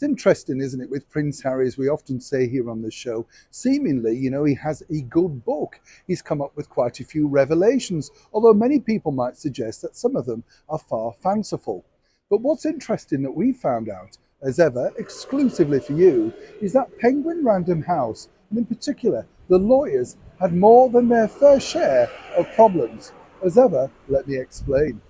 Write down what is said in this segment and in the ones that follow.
It's interesting, isn't it, with Prince Harry, as we often say here on the show, seemingly, he has a good book. He's come up with quite a few revelations, although many people might suggest that some of them are far fanciful. But what's interesting that we found out, as ever, exclusively for you, is that Penguin Random House, and in particular, the lawyers, had more than their fair share of problems. As ever, let me explain.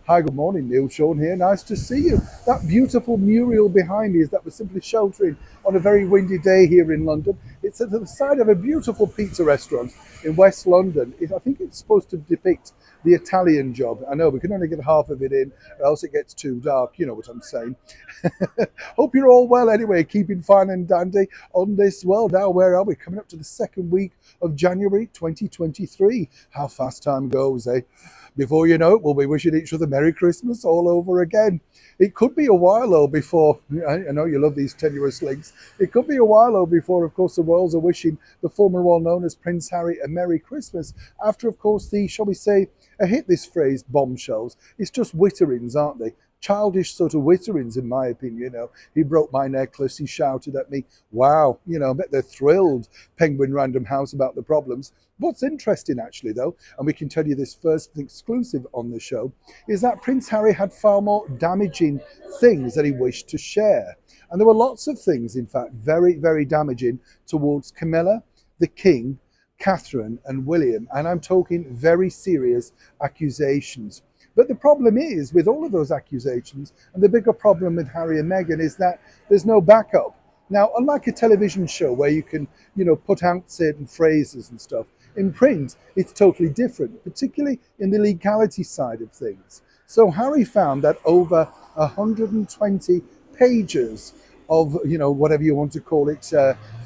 Hi, good morning, Neil Sean here. Nice to see you. That beautiful mural behind me is that we're simply sheltering on a very windy day here in London. It's at the side of a beautiful pizza restaurant in West London. I think it's supposed to depict the Italian job. I know we can only get half of it in, or else it gets too dark. You know what I'm saying. Hope you're all well anyway, keeping fine and dandy on this. Well, now where are we? Coming up to the second week of January 2023. How fast time goes, eh? Before you know it, we'll be wishing each other Merry Christmas all over again. It could be a while though before, I know you love these tenuous links, it could be a while though before, of course, the royals are wishing the former one known as Prince Harry a Merry Christmas. After, of course, the, shall we say, I hate this phrase, bombshells. It's just witterings, aren't they? Childish sort of witterings, in my opinion. He broke my necklace, he shouted at me. Wow, I bet they're thrilled, Penguin Random House, about the problems. What's interesting, actually, though, and we can tell you this first exclusive on the show, is that Prince Harry had far more damaging things that he wished to share. And there were lots of things, in fact, very, very damaging towards Camilla, the King, Catherine, and William. And I'm talking very serious accusations. But the problem is, with all of those accusations, and the bigger problem with Harry and Meghan, is that there's no backup. Now, unlike a television show where you can, put out certain phrases and stuff, in print, it's totally different, particularly in the legality side of things. So Harry found that over 120 pages of, whatever you want to call it,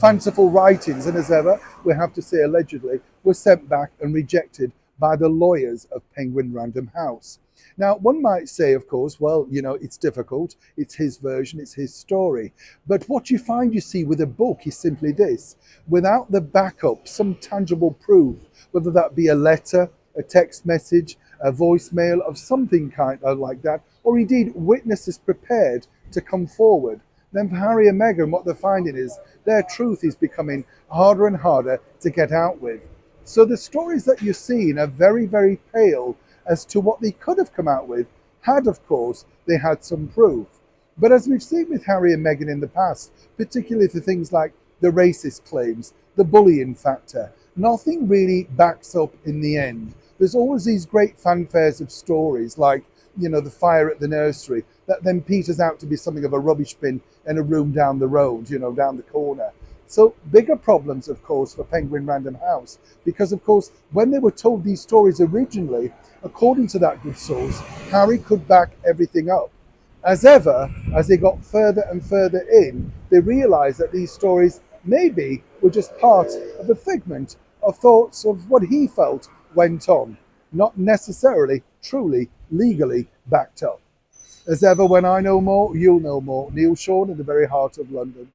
fanciful writings, and as ever, we have to say allegedly, were sent back and rejected by the lawyers of Penguin Random House. Now, one might say, of course, well, it's difficult. It's his version. It's his story. But what you find, you see, with a book is simply this. Without the backup, some tangible proof, whether that be a letter, a text message, a voicemail of something kind of like that, or indeed witnesses prepared to come forward, then for Harry and Meghan, what they're finding is their truth is becoming harder and harder to get out with. So the stories that you're seeing are very, very pale as to what they could have come out with had, of course, they had some proof. But as we've seen with Harry and Meghan in the past, particularly for things like the racist claims, the bullying factor, nothing really backs up in the end. There's always these great fanfares of stories like, the fire at the nursery, that then peters out to be something of a rubbish bin in a room down the road, down the corner. So bigger problems, of course, for Penguin Random House, because, of course, when they were told these stories originally, according to that good source, Harry could back everything up. As ever, as they got further and further in, they realized that these stories maybe were just part of a figment of thoughts of what he felt went on, not necessarily truly legally backed up. As ever, when I know more, you'll know more. Neil Sean in the very heart of London.